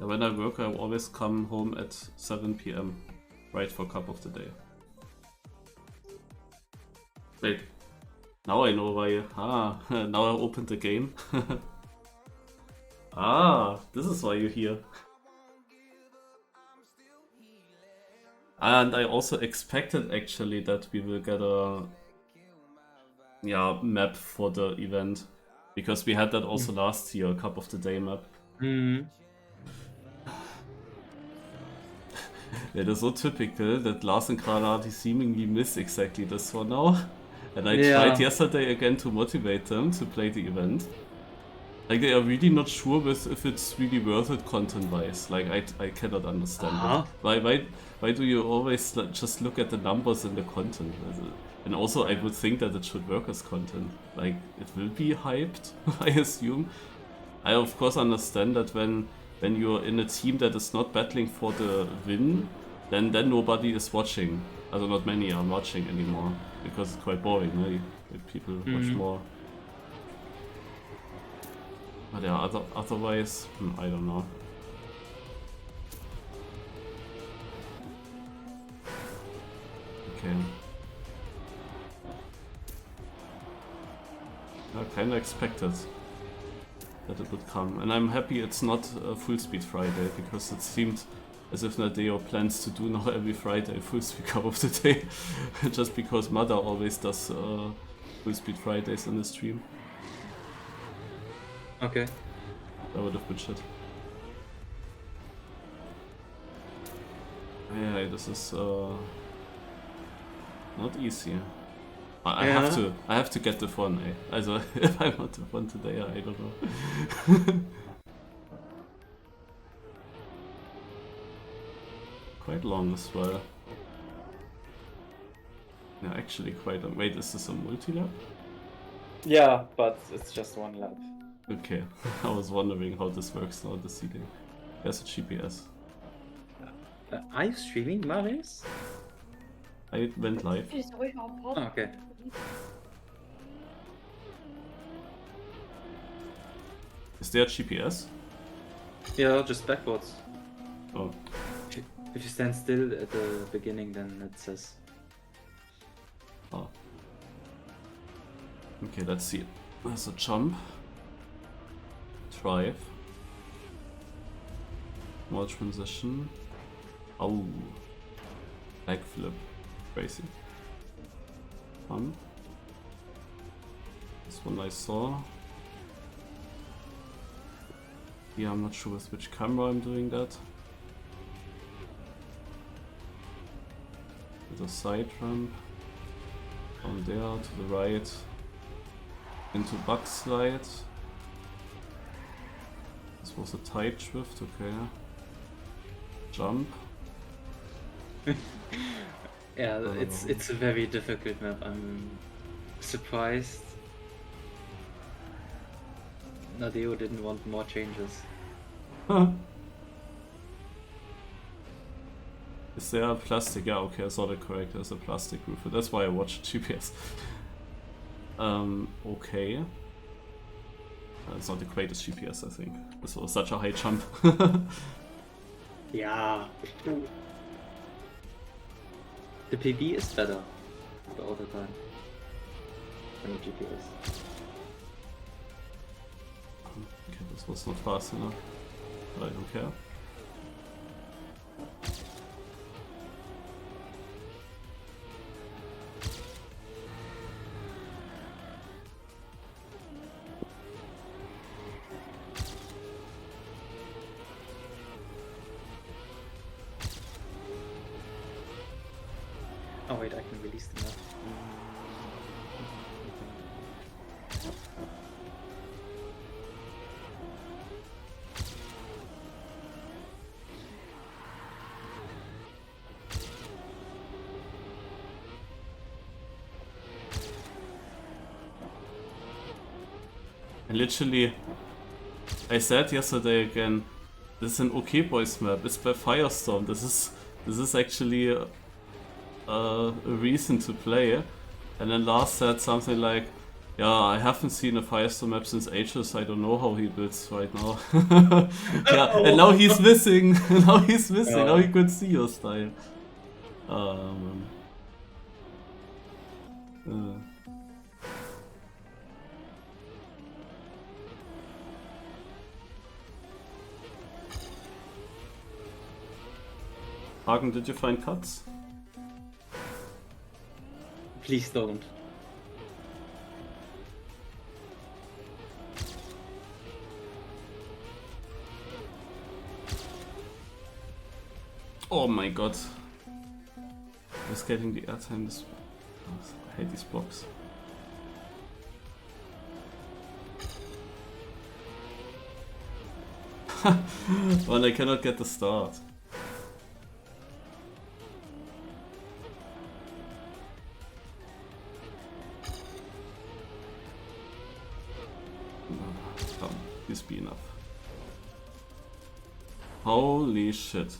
When I work, I always come home at 7 PM, right for cup of the day. Wait, now I know why. Now I opened the game. This is why you're here. And I also expected actually that we will get a map for the event, because we had that also last year, a cup of the day map. It is so typical that Lars and Granati seemingly miss exactly this one now. And I tried yesterday again to motivate them to play the event. Like, they are really not sure if it's really worth it content-wise. Like, I cannot understand it. Why do you always just look at the numbers in the content? And also, I would think that it should work as content. Like, it will be hyped, I assume. I of course understand that when you're in a team that is not battling for the win, then nobody is watching. Also, not many are watching anymore, because it's quite boring, right? Like, people watch more. But yeah, otherwise, I don't know. Okay. I kinda expected that it would come. And I'm happy it's not a full speed Friday, because it seemed as if Nadeo plans to do now every Friday full speed cup of the day. Just because Mother always does full speed Fridays in the stream. Okay. That would have been shit. Yeah, this is not easy. I have to get the fun, eh? Also, if I want the fun today, I don't know. Quite long as well. Yeah, actually quite long. Wait, is this a multi-lap? Yeah, but it's just one lap. Okay, I was wondering how this works now, the seeding. There's a GPS. Are you streaming, Marius? I went live. Oh, okay. Is there a GPS? Yeah, just backwards. Oh. If you stand still at the beginning, then it says. Oh. Okay, let's see. There's a jump. Drive. More transition. Oh. Backflip. Crazy. Fun. This one I saw. Yeah, I'm not sure with which camera I'm doing that. With a side ramp. From there to the right. Into bug slide. This was a tight drift, okay. Jump. Yeah, it's a very difficult map. I'm surprised Nadeo didn't want more changes. Huh. Is there a plastic? Yeah, okay, I saw that correct. There's a plastic roof. That's why I watched GPS. Okay. It's not the greatest GPS, I think. This was such a high jump. Yeah. The PB is better all the time than the GPS. Okay, this was not fast enough. But I don't care. Oh wait, I can release the map. And literally, I said yesterday again, this is an OK-Bois map. It's by Firestorm. This is actually a reason to play. And then Lars said something like, Yeah, I haven't seen a firestorm map since ages. I don't know how he builds right now. Yeah, and now he's missing. Now he's missing. Now he could see your style. Hagen, did you find cuts? Please don't. Oh my god. Just getting the airtime. This... I hate these blocks. And I cannot get the start. Come, this be enough. Holy shit.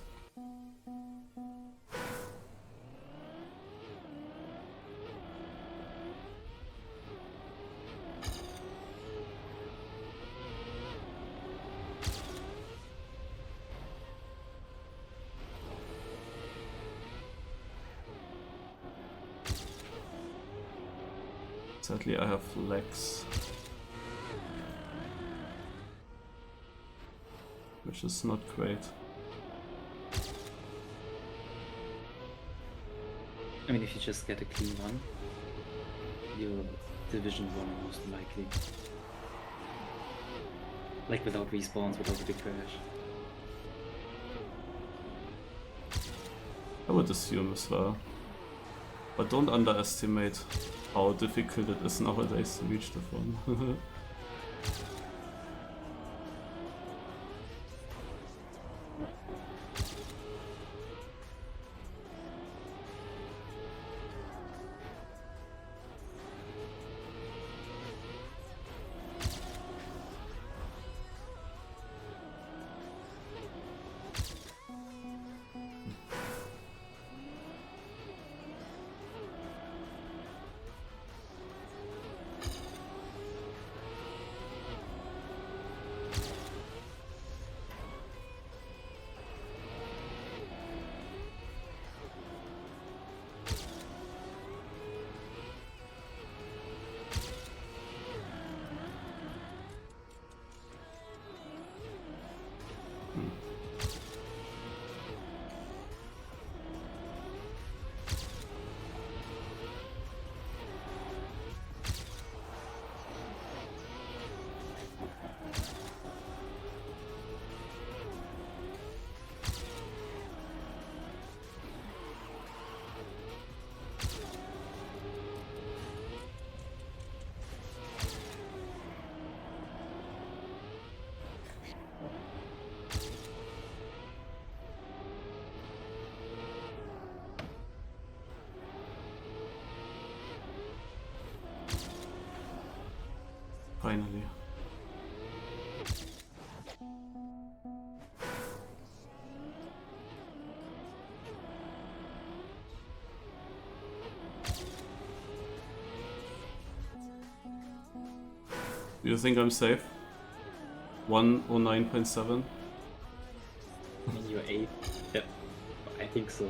Sadly, I have legs, which is not great. I mean, if you just get a clean one, you're Division 1 most likely. Like without respawns, without a big crash. I would assume as well. But don't underestimate how difficult it is nowadays to reach the phone. Finally. Do you think I'm safe? 109.7? I mean, you're 8. Yep, I think so.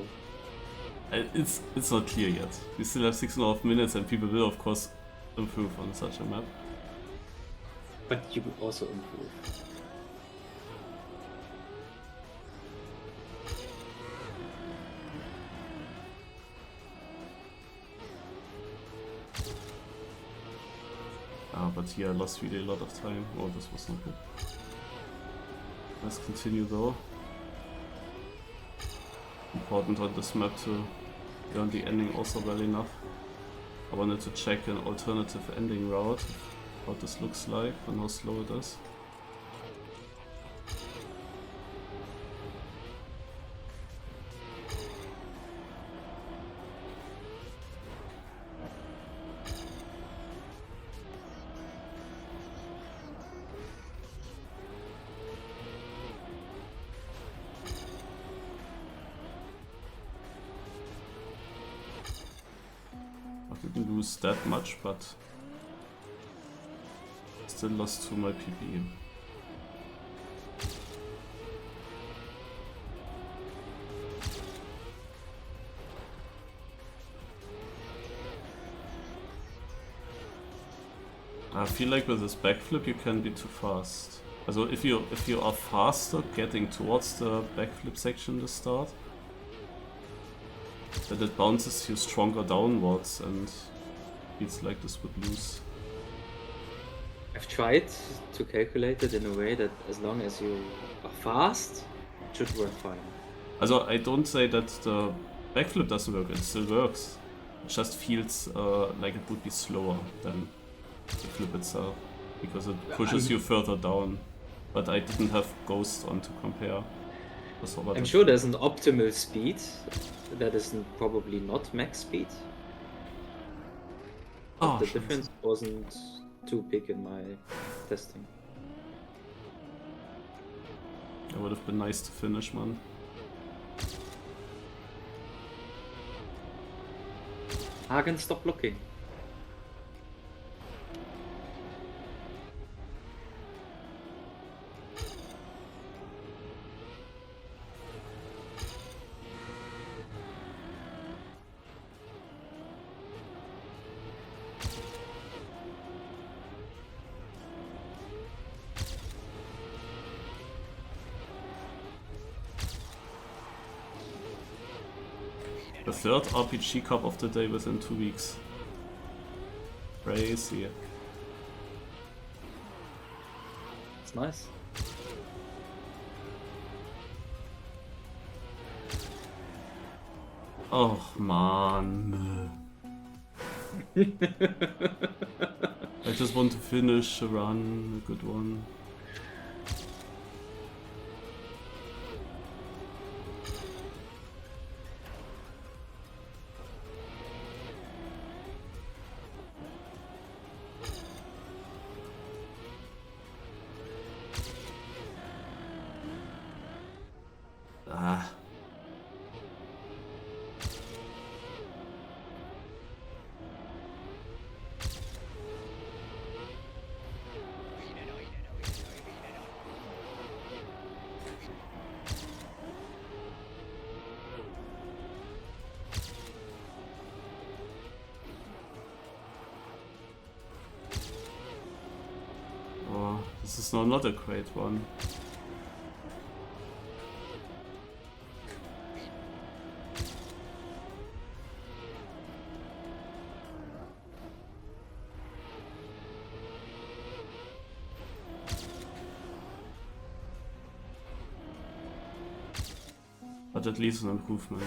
It's not clear yet. We still have 6.5 minutes and people will of course improve on such a map. But you could also improve. But here I lost really a lot of time. Oh, this was not good. Let's continue though. Important on this map to learn the ending also well enough. I wanted to check an alternative ending route, what this looks like and how slow it is. I didn't lose that much, but still lost 2 my PB. I feel like with this backflip you can be too fast. Also if you are faster getting towards the backflip section to start, then it bounces you stronger downwards and feels like this would lose. I've tried to calculate it in a way that as long as you are fast, it should work fine. Also I don't say that the backflip doesn't work, it still works. It just feels like it would be slower than the flip itself, because it pushes you further down. But I didn't have Ghost on to compare. I'm sure there's an optimal speed that is probably not max speed. But the difference wasn't too big in my testing. It would have been nice to finish, man. Hagen, stop looking. The third RPG cup of the day within 2 weeks. Crazy. It's nice. Oh man. I just want to finish a run, a good one. This is not a great one. But at least an improvement.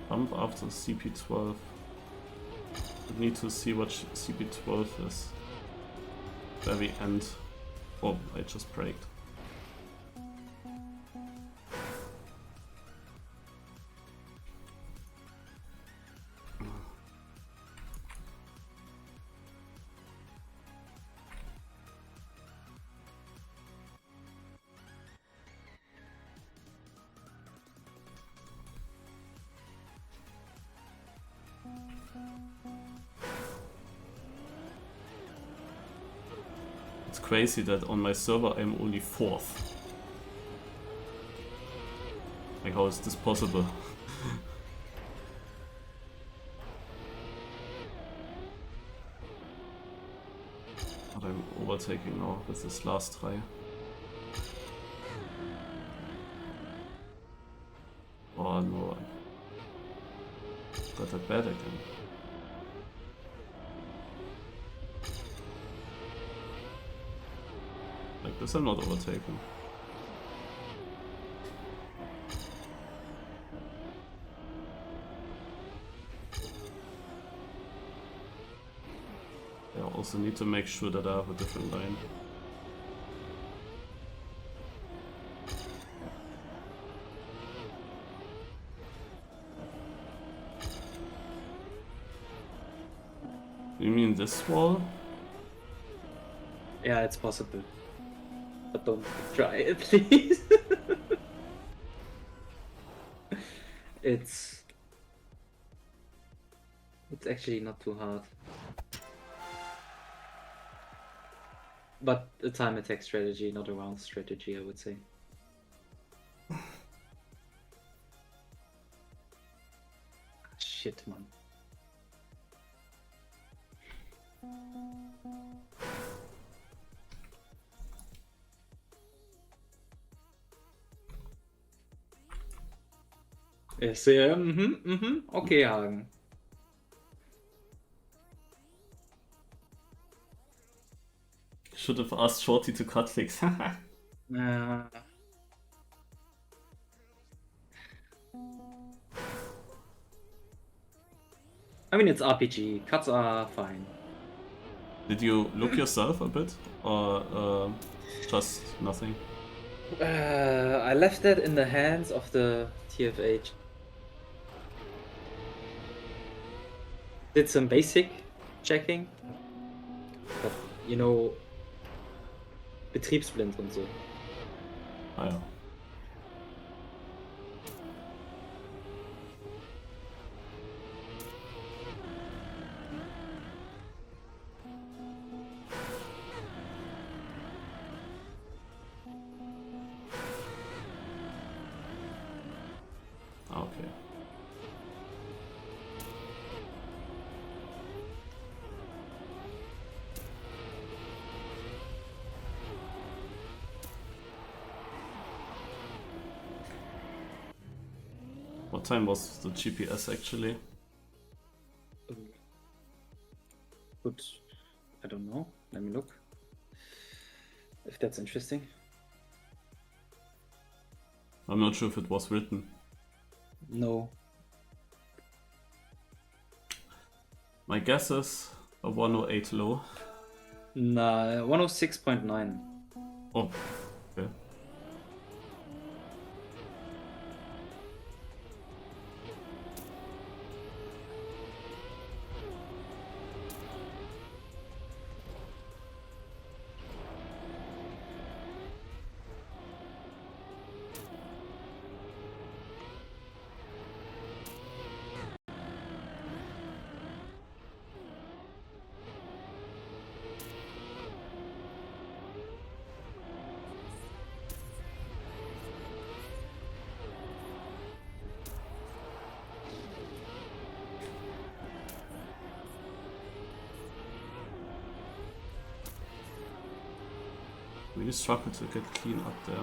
Bump after CP12. We need to see what CP12 is. Where we end. Oh, I just braked. It's crazy that on my server I'm only 4th. Like, how is this possible? But I'm overtaking now with this last try. Oh no, I got that bad again. Like this I'm not overtaking. I also need to make sure that I have a different line. You mean this wall? Yeah, it's possible. But don't try it, please. It's actually not too hard. But a time attack strategy, not a round strategy, I would say. Shit, man. Yes, yeah, okay, Hagen. Should have asked Shorty to cut clicks. I mean, it's RPG. Cuts are fine. Did you look yourself a bit? Or just nothing? I left that in the hands of the TFH. Did some basic checking. But, you know, Betriebsblind und so. Ah ja. Okay. What time was the GPS actually? Good. I don't know. Let me look. If that's interesting. I'm not sure if it was written. No. My guess is a 108 low. Nah, 106.9. Oh, okay. Really struggle to get clean up there.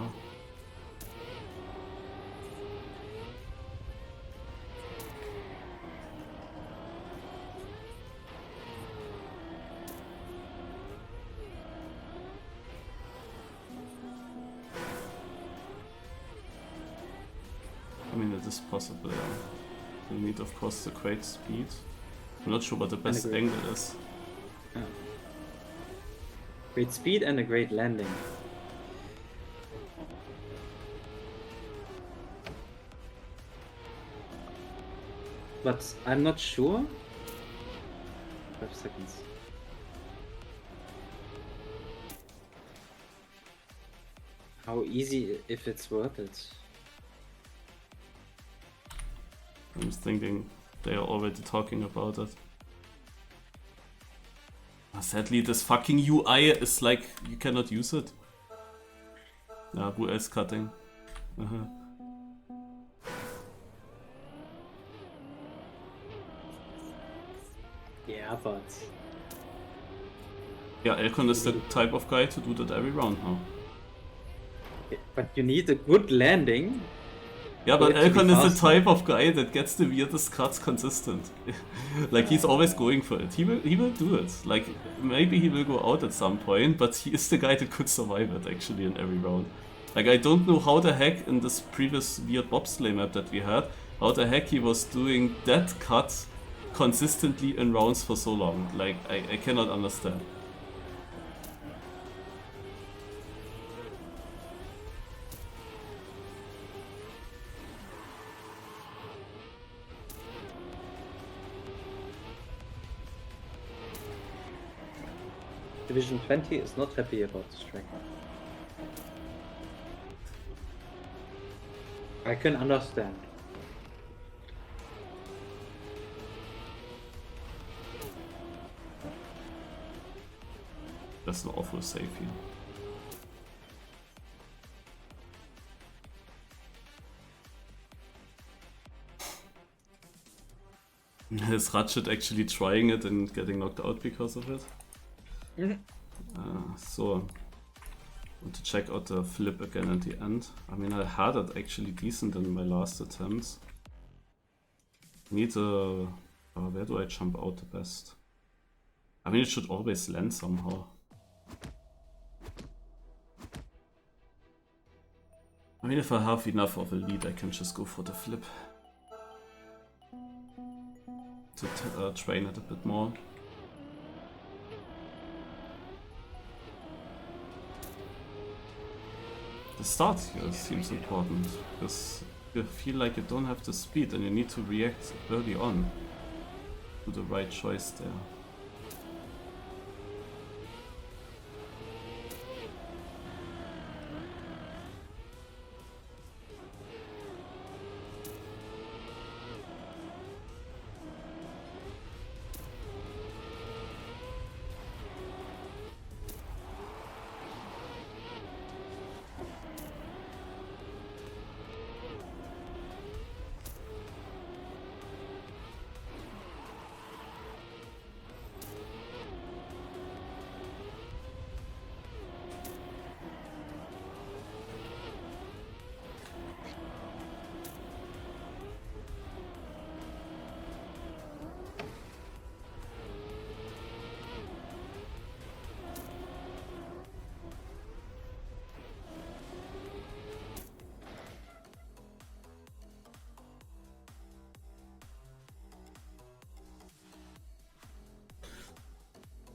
I mean, it is possible, yeah. You need, of course, the great speed. I'm not sure what the best angle is. Yeah. Great speed and a great landing. But I'm not sure. 5 seconds. How easy if it's worth it. I'm just thinking they are already talking about it. Sadly, this fucking UI is like, you cannot use it. Yeah, who else cutting? Yeah, but... Yeah, Elkon is the type of guy to do that every round now. But you need a good landing. Yeah, but Elkon is the type of guy that gets the weirdest cuts consistent. Like, he's always going for it. He will do it. Like, maybe he will go out at some point, but he is the guy that could survive it, actually, in every round. Like, I don't know how the heck in this previous weird bobsleigh map that we had, how the heck he was doing that cut consistently in rounds for so long. Like, I cannot understand. Division 20 is not happy about this track. I can understand. That's an awful save here. Is Ratchet actually trying it and getting knocked out because of it? So, want to check out the flip again at the end. I mean, I had it actually decent in my last attempts. Need a... where do I jump out the best? I mean, it should always land somehow. I mean, if I have enough of a lead, I can just go for the flip. To train it a bit more. The start here seems important, because you feel like you don't have the speed and you need to react early on to the right choice there.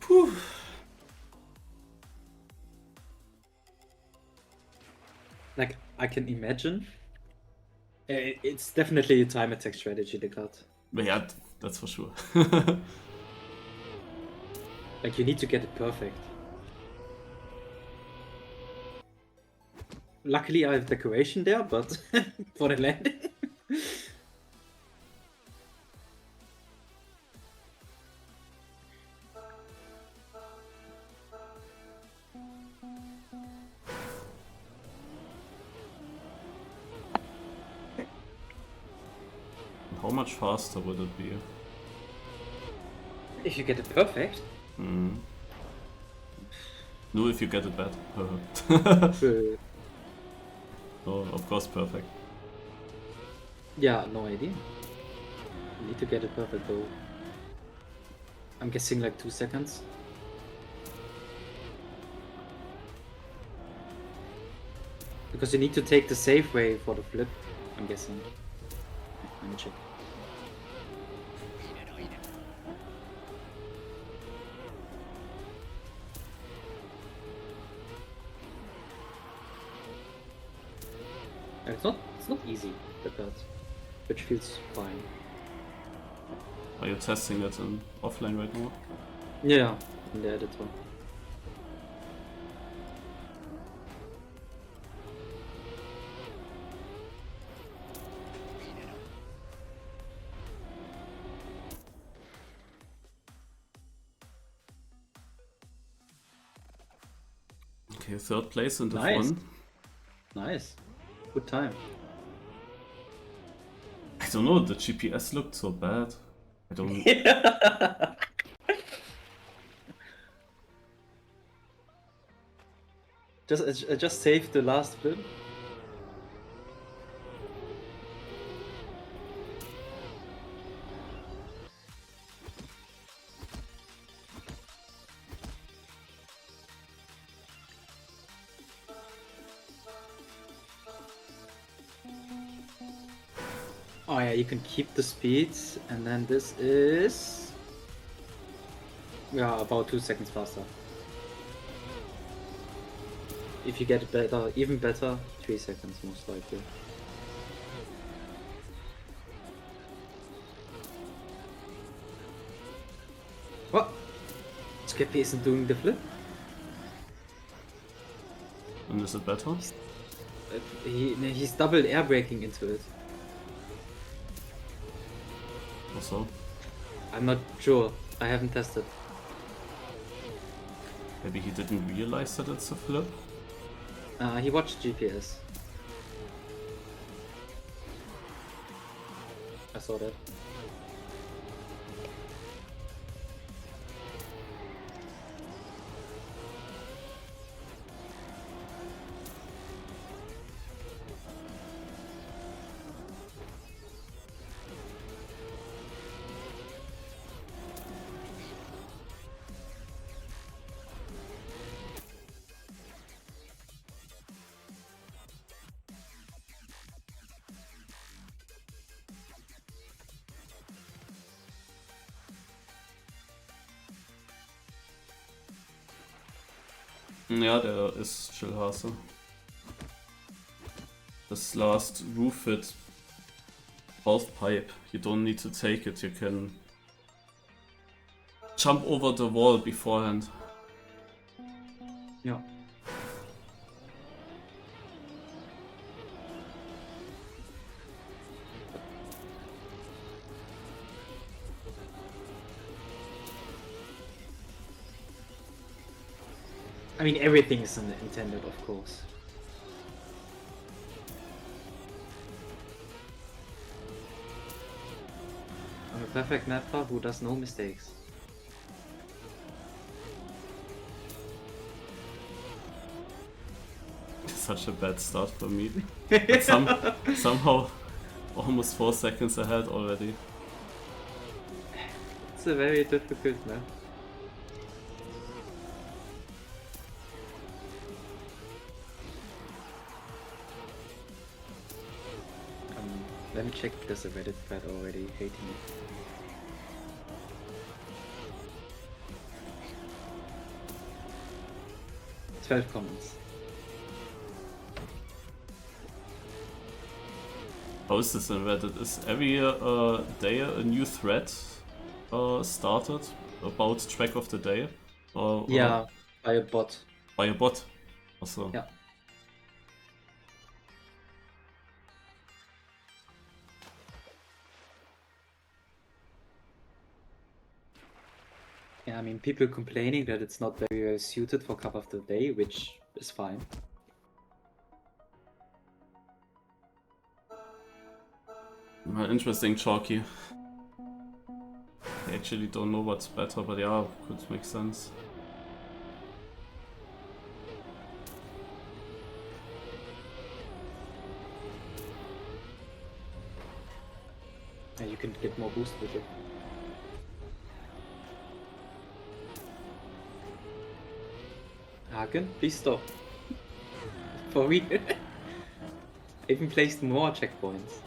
Whew. Like, I can imagine. It's definitely a time attack strategy, the card. But yeah, that's for sure. Like, you need to get it perfect. Luckily, I have decoration there, but for the landing. How much faster would it be? If you get it perfect. Mm. No, if you get it bad. No, of course perfect. Yeah, no idea. You need to get it perfect though. I'm guessing like 2 seconds. Because you need to take the safe way for the flip, I'm guessing. Let me check. It's not easy, the card, which feels fine. Are you testing it in offline right now? Yeah, in the editor. Okay, third place in the Nice. one. Nice. Good time. I don't know, the GPS looked so bad. I don't... just saved the last flip. Oh yeah, you can keep the speed, and then this is... yeah, about 2 seconds faster. If you get it better, even better, 3 seconds most likely. What? Skippy isn't doing the flip? And is it better? He's double air braking into it. Also, I'm not sure. I haven't tested. maybe he didn't realize that it's a flip. He watched GPS. I saw that. Ja, der ist Chillhase. This last roof hit, half pipe. You don't need to take it, you can jump over the wall beforehand. Ja. I mean, everything is intended, of course. I'm a perfect mapper who does no mistakes. Such a bad start for me. But somehow almost 4 seconds ahead already. It's a very difficult map. Let me check if there's a Reddit thread already hating it. It's 12 comments. How is this in Reddit? Is every day a new thread started about track of the day? Or, Yeah, by a bot. By a bot? Also. Yeah. Yeah, I mean, people complaining that it's not very well suited for Cup of the Day, which is fine. Interesting, Chalky. I actually don't know what's better, but yeah, could make sense. And you can get more boost with it. Hagen, please stop. For real. Even placed more checkpoints.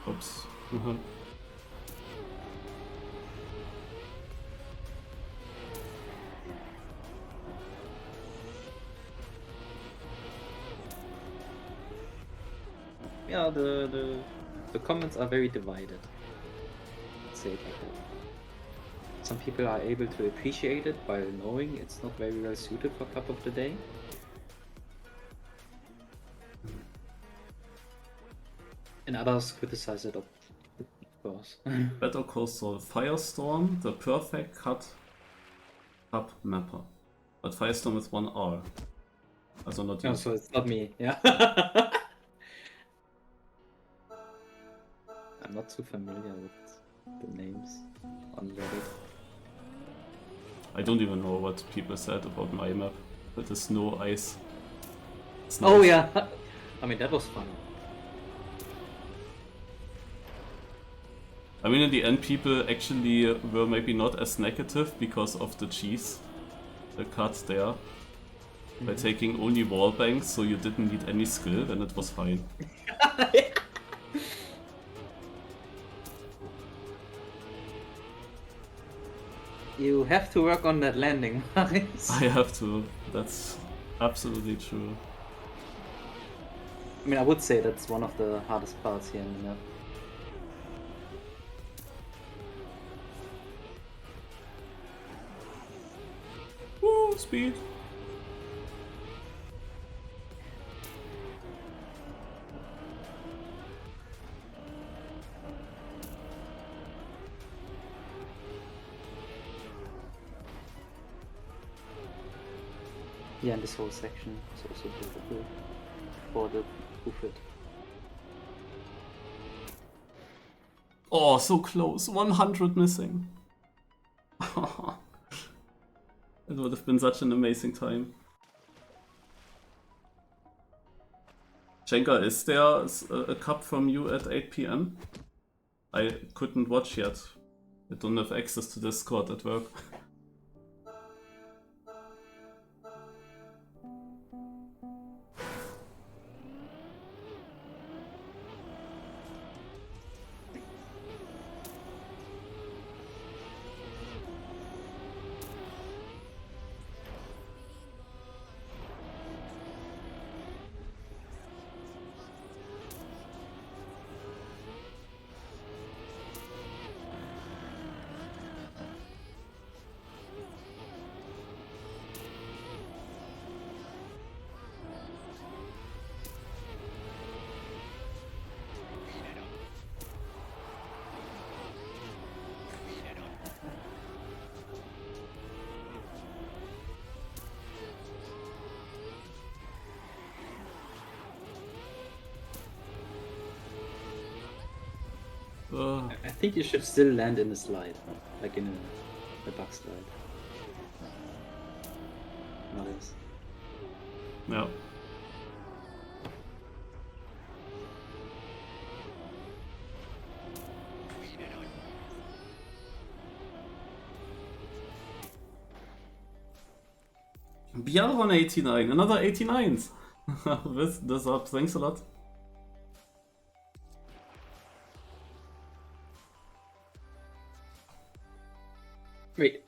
Oops. Yeah, the comments are very divided. Let's say it like that. Some people are able to appreciate it while knowing it's not very well suited for Cup of the Day. And others criticize it, of course. Better Call Saul Firestorm, the perfect cut up mapper. But Firestorm with 1 R. Also not you. Oh, so it's not me, yeah. I'm not too familiar with the names on Reddit. I don't even know what people said about my map. That is no ice. It's Oh nice. yeah! I mean, that was fun. I mean, in the end, people actually were maybe not as negative because of the cheese, the cut there. By taking only wall banks, so you didn't need any skill, then it was fine. You have to work on that landing, Maris. I have to. That's absolutely true. I mean, I would say that's one of the hardest parts here in the map. Woo, speed. Yeah, and this whole section is also beautiful for the buffet. Oh, so close. 100 missing. It would have been such an amazing time. Schenker, is there a cup from you at 8 PM? I couldn't watch yet. I don't have access to Discord at work. I think you should still land in a slide, like in a back slide. Nice. Yeah. Bjorn 89, another 89s. This up, thanks a lot. Wait.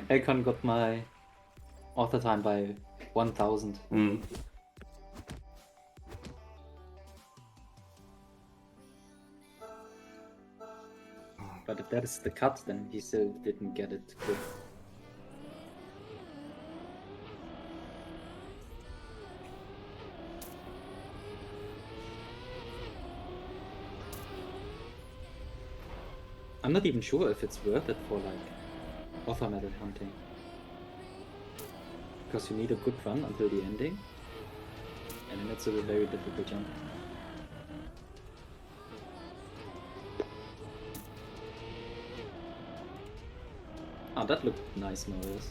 Elcon got my author time by 1000. But if that is the cut, then he still didn't get it good. I'm not even sure if it's worth it for like author medal hunting. Because you need a good run until the ending. And then it's a very difficult jump. Oh, that looked nice, Marius.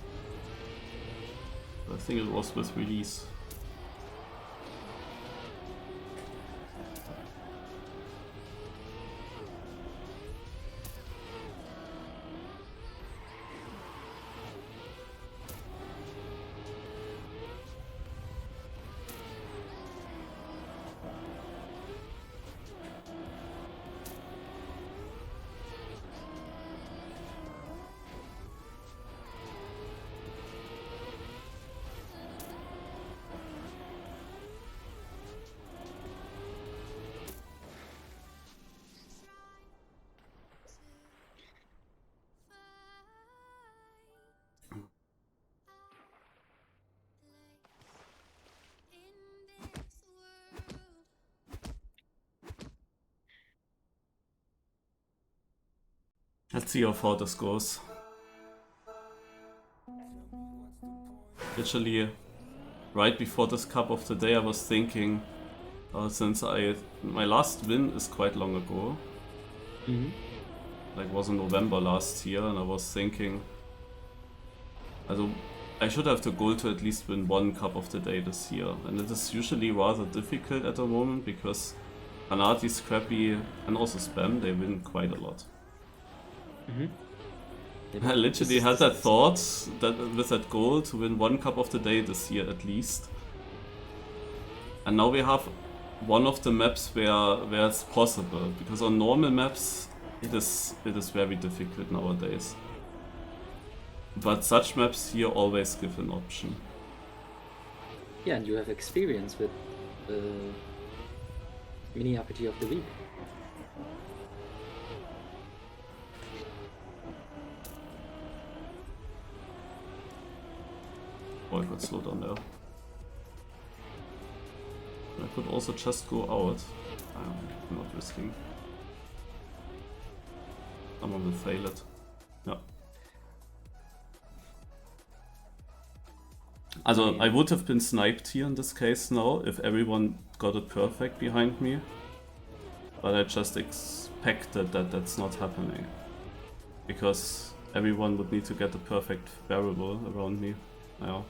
I think it was with release. Let's see how far this goes. Literally, right before this cup of the day, I was thinking, since my last win is quite long ago, like was in November last year, and I was thinking, I should have the goal to at least win one cup of the day this year, and it is usually rather difficult at the moment because Hanati, Scrappy, and also Spam, they win quite a lot. I literally had that thought that with that goal to win one cup of the day this year at least. And now we have one of the maps where it's possible, because on normal maps it is very difficult nowadays. But such maps here always give an option. Yeah, and you have experience with the mini RPG of the week. Oh, I got slowed down there. I could also just go out. I'm not risking. Someone will fail it. Yeah. Also, I would have been sniped here in this case now if everyone got it perfect behind me. But I just expected that that's not happening. Because everyone would need to get the perfect variable around me. Yeah.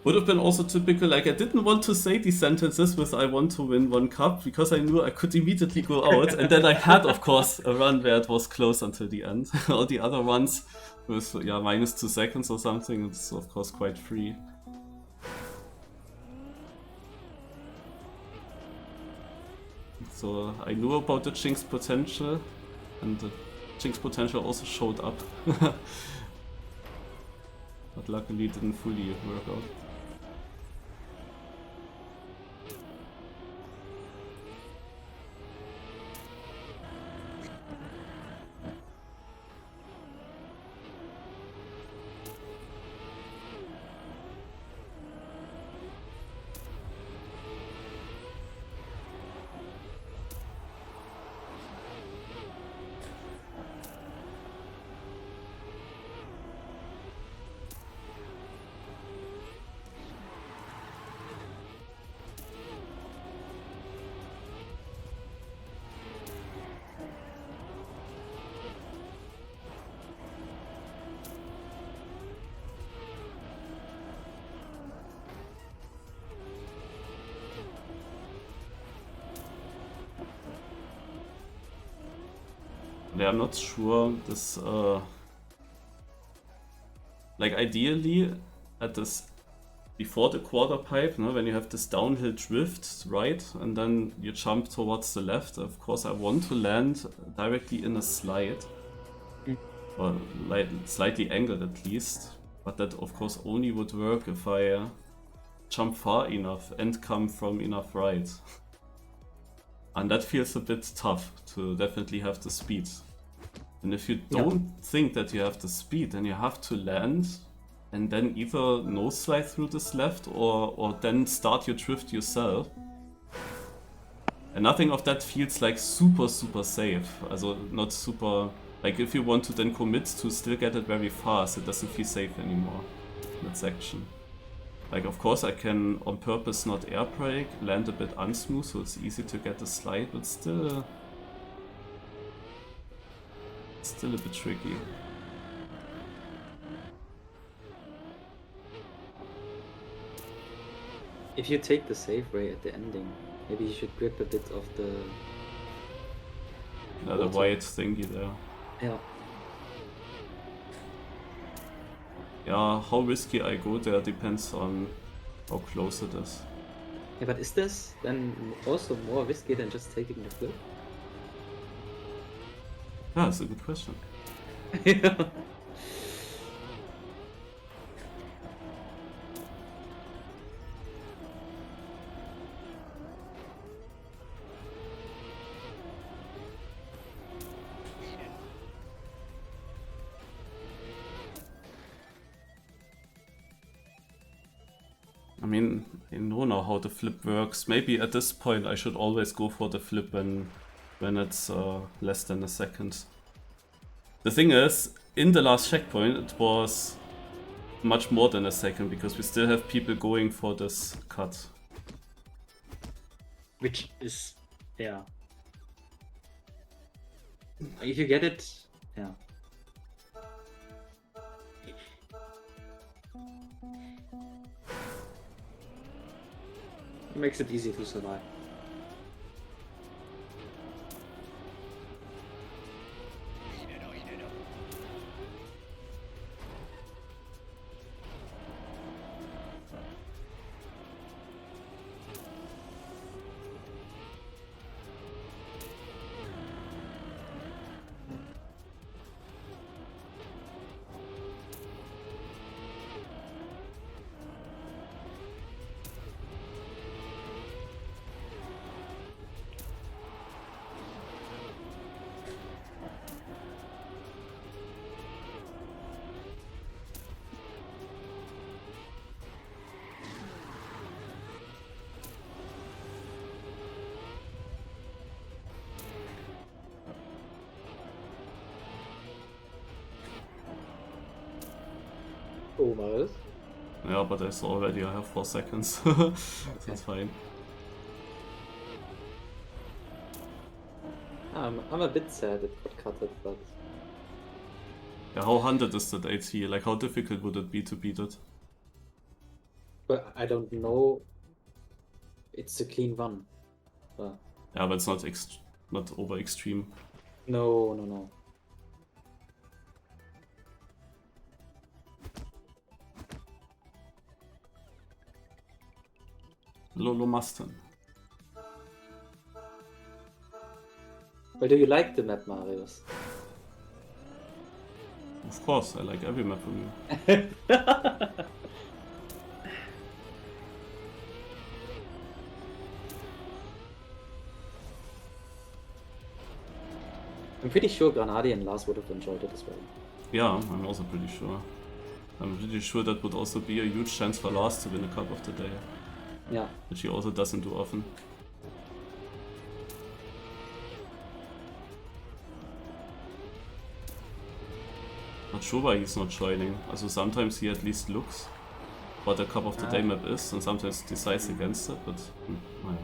Would have been also typical, like I didn't want to say these sentences with I want to win 1 cup because I knew I could immediately go out, and then I had of course a run where it was close until the end. All the other ones with minus 2 seconds or something, it's of course quite free. So I knew about the Jinx potential, and the Jinx potential also showed up. But luckily it didn't fully work out. Yeah, I'm not sure this, like ideally at this, before the quarter pipe, no, when you have this downhill drift, right, and then you jump towards the left, of course I want to land directly in a slide, or slightly angled at least, but that of course only would work if I jump far enough and come from enough right. And that feels a bit tough to definitely have the speed. And if you don't think that you have the speed, then you have to land and then either no slide through this left or then start your drift yourself. And nothing of that feels like super safe. Also not super, like if you want to then commit to still get it very fast, it doesn't feel safe anymore in that section. Like of course I can on purpose not air brake, land a bit unsmooth so it's easy to get the slide, but still a bit tricky. If you take the safe way at the ending, maybe you should grip a bit of the... The white thingy there. Yeah. Yeah, how risky I go there depends on how close it is. Yeah, but is this then also more risky than just taking the flip? Yeah, that's a good question. Yeah. I mean, I know now how the flip works. Maybe at this point I should always go for the flip when it's less than a second. The thing is, in the last checkpoint it was much more than a second because we still have people going for this cut. Which is, yeah. If you get it, yeah. It makes it easy to survive. Oh, Marius. Yeah, but I saw already I have 4 seconds. That's fine. I'm a bit sad it got cutted, but... Yeah, how 100 is that AT? Like, how difficult would it be to beat it? But I don't know. It's a clean one. Yeah, but it's not over extreme. No. Lolo Mustang. But do you like the map, Marius? Of course, I like every map from you. I'm pretty sure Granadi and Lars would have enjoyed it as well. Yeah, I'm also pretty sure. I'm pretty sure that would also be a huge chance for Lars to win a Cup of the Day. Yeah. Which he also doesn't do often. Not sure why he's not joining. Also sometimes he at least looks what a Cup of the Day map is and sometimes decides against it, but yeah.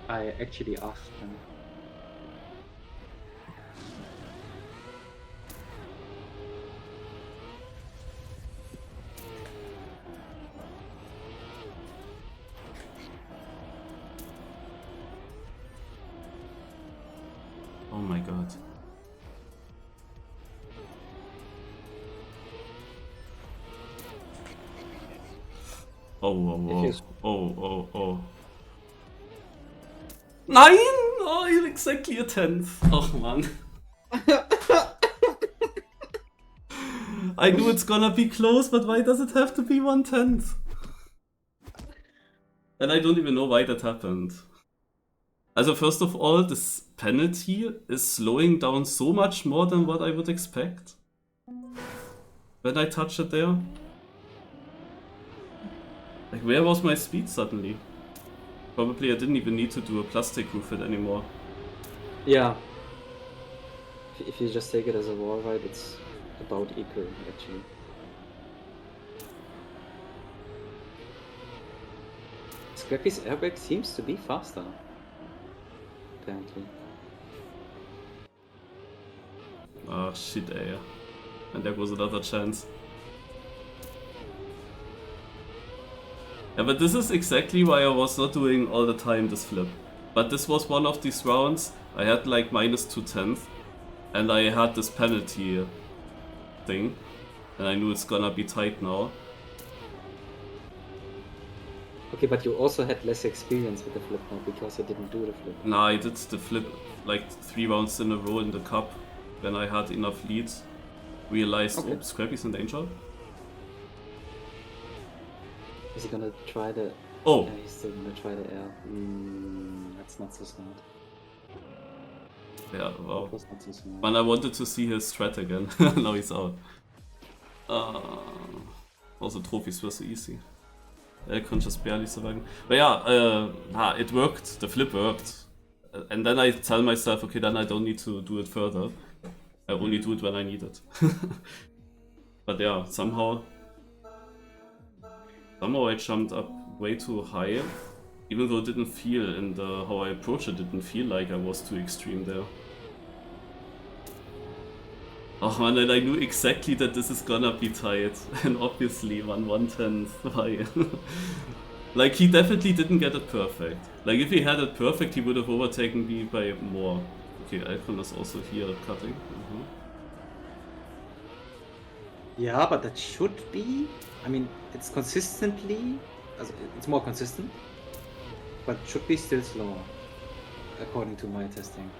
I actually asked him. Oh my god. Oh. Nein! Oh, you're exactly a 10th. Oh man. I knew it's gonna be close, but why does it have to be 1/10? And I don't even know why that happened. Also first of all, this penalty is slowing down so much more than what I would expect when I touch it there. Like, where was my speed suddenly? Probably I didn't even need to do a plastic roof hit anymore. Yeah. If you just take it as a wall ride, it's about equal, actually. Scrappy's airbag seems to be faster. Apparently. Oh shit, ey. And there goes another chance. Yeah, but this is exactly why I was not doing all the time this flip. But this was one of these rounds, I had like minus 2/10, and I had this penalty thing, and I knew it's gonna be tight now. Okay, but you also had less experience with the flip now because you didn't do the flip. Nah, I did the flip like 3 rounds in a row in the cup, when I had enough leads. Realized, Okay. oops, Scrappy's in danger. Is he gonna try the... Oh! Yeah, he's still gonna try the air. That's not so smart. Yeah, wow. That was not so smart. But I wanted to see his strat again. Now he's out. Also trophies were so easy. I could just barely survive. But yeah, it worked. The flip worked. And then I tell myself, okay, then I don't need to do it further. I only do it when I need it. But yeah, somehow I jumped up way too high. Even though it didn't feel, and how I approached it didn't feel like I was too extreme there. Oh man, and I knew exactly that this is gonna be tight. And obviously 1/110th. Why? Like, he definitely didn't get it perfect. Like, if he had it perfect, he would have overtaken me by more. Okay, Alcon is also here cutting. Yeah, but that should be... I mean, it's consistently... It's more consistent. But should be still slower. According to my testing.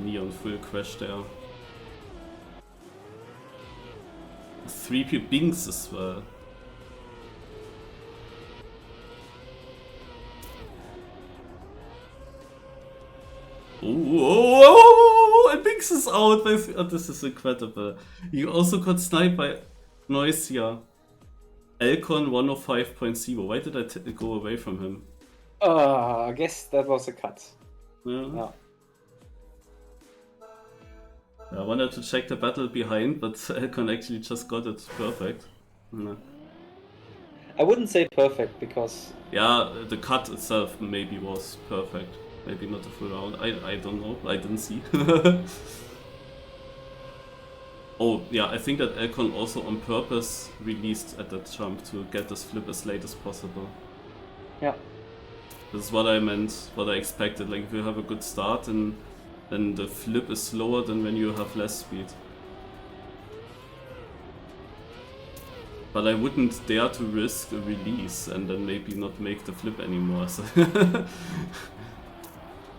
Neon full crash there. 3 Bings as well. Oh, maxes out with... Oh, this is incredible. You also got sniped by Noisia. Elcon 105.0. Why did I go away from him? I guess that was a cut. Yeah. I wanted to check the battle behind, but Elcon actually just got it perfect. Yeah. I wouldn't say perfect because... Yeah, the cut itself maybe was perfect. Maybe not the full round. I don't know. I didn't see. Oh, yeah, I think that Elcon also on purpose released at that jump to get this flip as late as possible. Yeah. This is what I meant, what I expected. Like, if you have a good start, and then the flip is slower than when you have less speed. But I wouldn't dare to risk a release and then maybe not make the flip anymore. So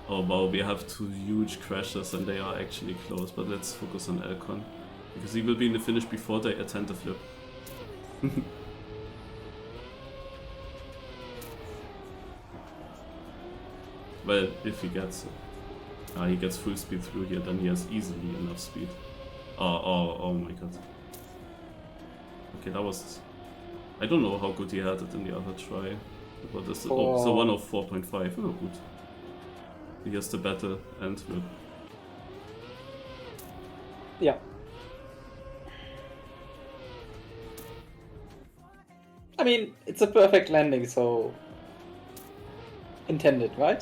oh wow, we have two huge crashes and they are actually close. But let's focus on Elcon, because he will be in the finish before they attempt the flip. Well, if he gets it. He gets full speed through here, then he has easily enough speed. Oh my god. Okay, that was... I don't know how good he had it in the other try. But this so 1 of 4.5. Oh, good. He has the battle and flip. Yeah. I mean, it's a perfect landing, so... intended, right?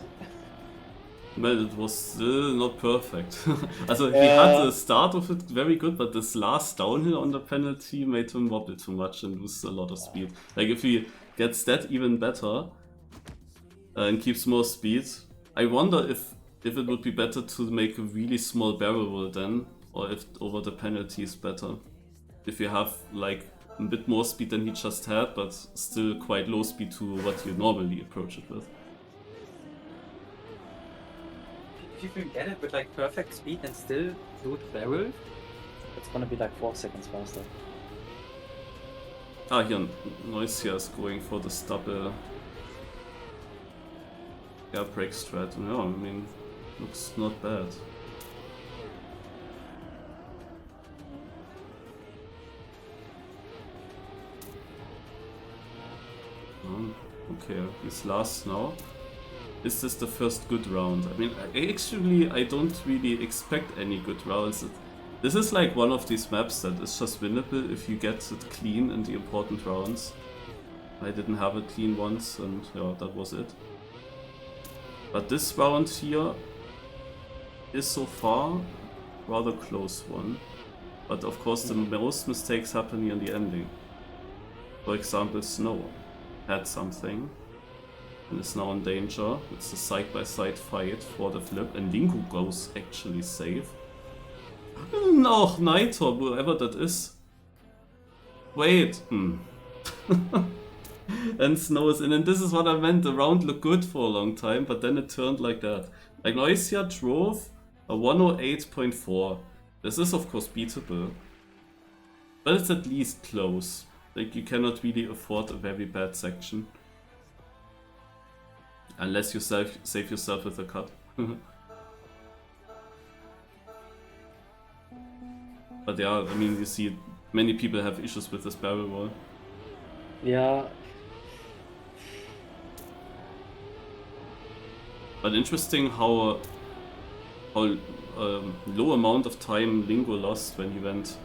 Well, it was still not perfect. Also, he had the start of it very good, but this last downhill on the penalty made him wobble too much and lose a lot of speed. Like, if he gets that even better and keeps more speed, I wonder if it would be better to make a really small barrel roll then, or if over the penalty is better. If you have, like, a bit more speed than he just had, but still quite low speed to what you normally approach it with. If you can get it with like perfect speed and still do it barrel, It's gonna be like 4 seconds faster. Here, Noisia is going for this double air brake strat. No, I mean, looks not bad. Okay, he's last now. Is this the first good round? I mean, I don't really expect any good rounds. This is like one of these maps that is just winnable if you get it clean in the important rounds. I didn't have it clean once, and yeah, that was it. But this round here is so far rather close one. But of course the most mistakes happen here in the ending. For example, Snow had something and is now in danger. It's a side-by-side fight for the flip, and Linku goes actually safe. No, Naito, whoever that is. Wait. And Snow is in, and this is what I meant. The round looked good for a long time, but then it turned like that. Like, Noisia drove a 108.4. This is of course beatable, but it's at least close. Like, you cannot really afford a very bad section. Unless you save yourself with a cut. But yeah, I mean, you see many people have issues with this barrel wall. Yeah. But interesting how low amount of time Lingo lost when he went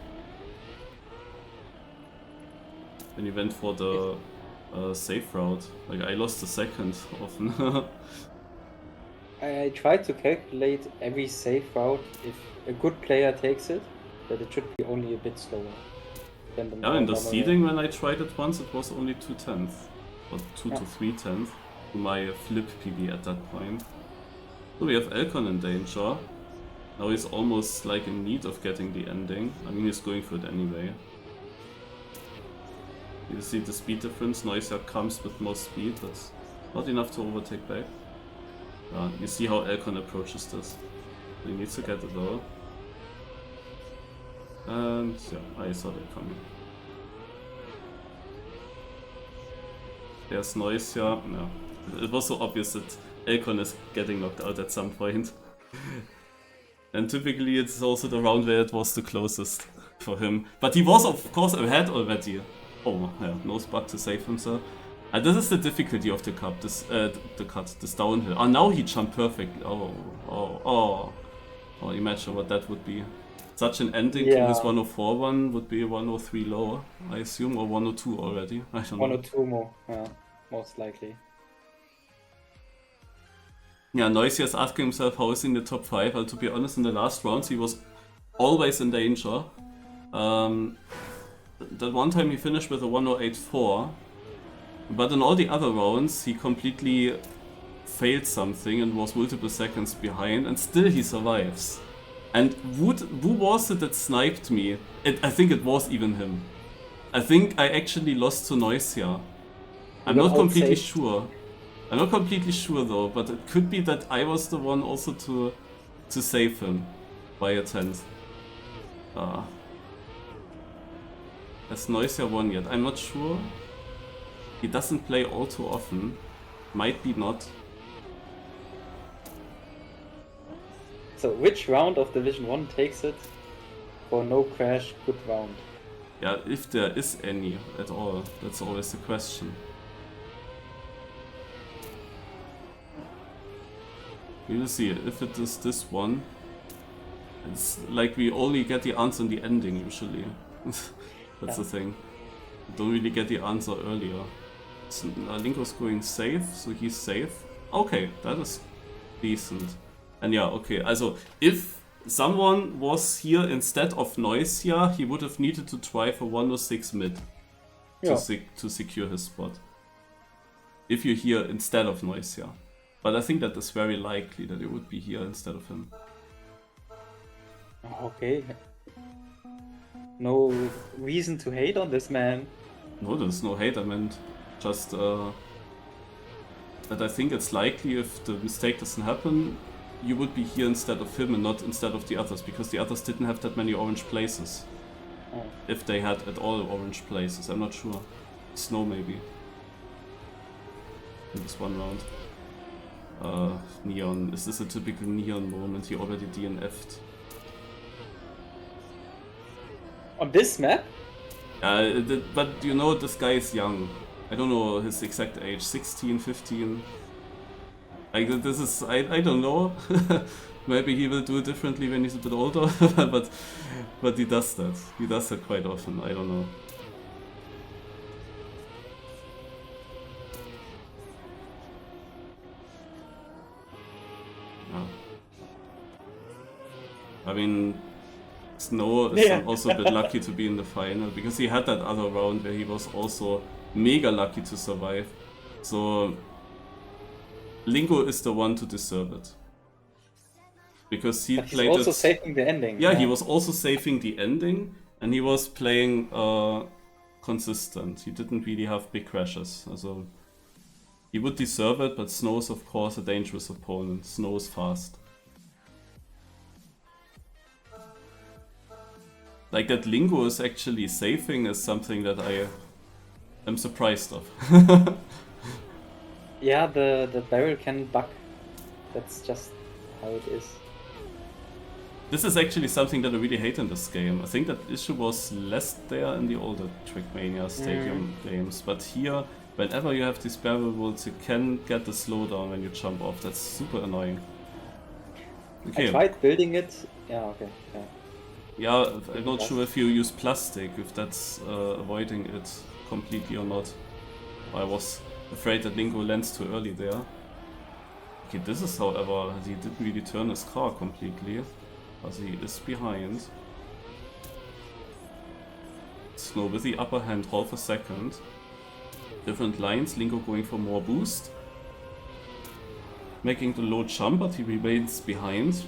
for the safe route. Like, I lost a second often. I tried to calculate every safe route if a good player takes it, that it should be only a bit slower than the Yeah, in the seeding when I tried it once, it was only 2/10 or 2 to 3/10 to my flip PB at that point. So we have Elcon in danger. Now he's almost like in need of getting the ending. I mean, he's going for it anyway. You see the speed difference. Noisia comes with more speed, but not enough to overtake back. You see how Elcon approaches this. He needs to get it all. And yeah, I saw that coming. There's Noisia. No. It was so obvious that Elcon is getting knocked out at some point. And typically it's also the round where it was the closest for him. But he was of course ahead already. Oh yeah, no spot to save himself. And this is the difficulty of the cup, this this downhill. Oh, now he jumped perfectly. Oh, imagine what that would be. Such an ending to this 104 one would be 103 low, I assume, or 102 already. I don't know. 102 more, yeah, most likely. Yeah, Noisy is asking himself how is he in the top 5. Well, to be honest, in the last rounds he was always in danger. That one time he finished with a 108.4, but in all the other rounds he completely failed something and was multiple seconds behind, and still he survives. And who was it that sniped me? I think it was even him. I think I actually lost to Noisia. I'm not completely sure. I'm not completely sure though, but it could be that I was the one also to save him by a 10th. Has Noisia won yet? I'm not sure. He doesn't play all too often. Might be not. So which round of Division 1 takes it for no crash, good round? Yeah, if there is any at all, that's always the question. We will see. If it is this one, it's like we only get the answer in the ending usually. That's the thing. We don't really get the answer earlier. So, Linko's going safe, so he's safe. Okay, that is decent. And yeah, okay, also if someone was here instead of Noisia, he would have needed to try for 106 mid to secure his spot. If you're here instead of Noisia. But I think that is very likely that it would be here instead of him. Okay. No reason to hate on this man. No, there's no hate, I meant just that I think it's likely if the mistake doesn't happen, you would be here instead of him and not instead of the others, because the others didn't have that many orange places. Oh. If they had at all orange places, I'm not sure. Snow maybe. In this one round. Neon. Is this a typical Neon moment? He already DNF'd. On this map? But you know, this guy is young. I don't know his exact age. 16, 15. Like, this is... I don't know. Maybe he will do it differently when he's a bit older. but he does that. He does that quite often. I don't know. I mean, Snow is also a bit lucky to be in the final, because he had that other round where he was also mega lucky to survive. So Linko is the one to deserve it. Because he played also saving the ending. Yeah, he was also saving the ending, and he was playing consistent. He didn't really have big crashes. Also, he would deserve it, but Snow is of course a dangerous opponent. Snow is fast. Like that Lingo is actually saving is something that I am surprised of. Yeah, the barrel can bug. That's just how it is. This is actually something that I really hate in this game. I think that issue was less there in the older Trickmania Stadium games, but here, whenever you have these barrel rolls, you can get the slowdown when you jump off. That's super annoying. Okay. I tried building it. Yeah, okay. Yeah. Yeah, I'm not sure if you use plastic, if that's avoiding it completely or not. I was afraid that Lingo lands too early there. Okay, this is however, he didn't really turn his car completely, as he is behind. Snow with the upper hand, half a second. Different lines, Lingo going for more boost. Making the low jump, but he remains behind.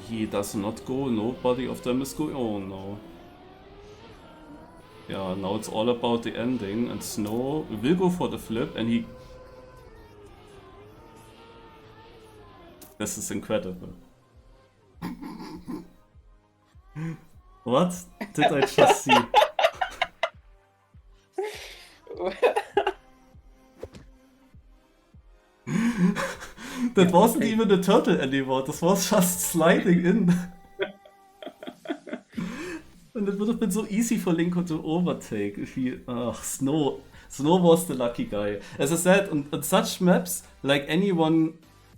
He does not go, nobody of them is going. Oh no. Yeah, now it's all about the ending, and Snow will go for the flip, and he... This is incredible. What did I just see? That wasn't even a turtle anymore, this was just sliding in. And it would have been so easy for Linko to overtake if he... Snow was the lucky guy. As I said, on such maps, like anyone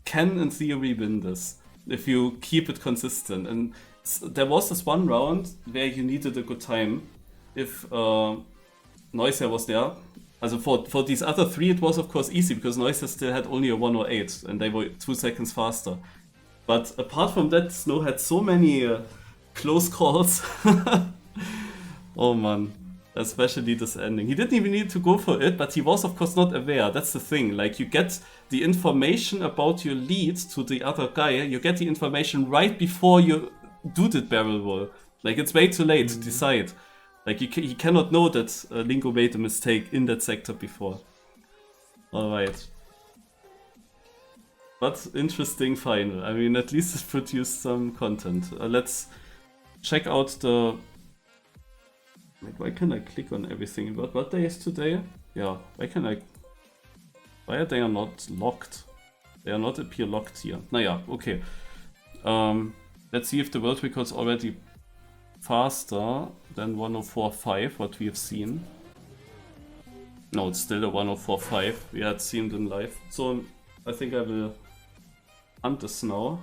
can in theory win this, if you keep it consistent. And there was this one round where you needed a good time. If Neusser was there. Also for these other three it was of course easy, because Neusser still had only a 108 and they were 2 seconds faster. But apart from that, Snow had so many close calls. Oh man, especially this ending. He didn't even need to go for it, but he was of course not aware. That's the thing, like you get the information about your lead to the other guy, you get the information right before you do the barrel roll. Like it's way too late to decide. Like he cannot know that Linko made a mistake in that sector before. Alright. But interesting final. I mean, at least it produced some content. Let's check out the... Like, why can I click on everything? What day is today? Yeah, why are they not locked? They are not appear locked here. Naja, okay. Let's see if the world record's already faster than 104.5, what we have seen. No, it's still a 104.5. We had seen them live. So I think I will hunt this now.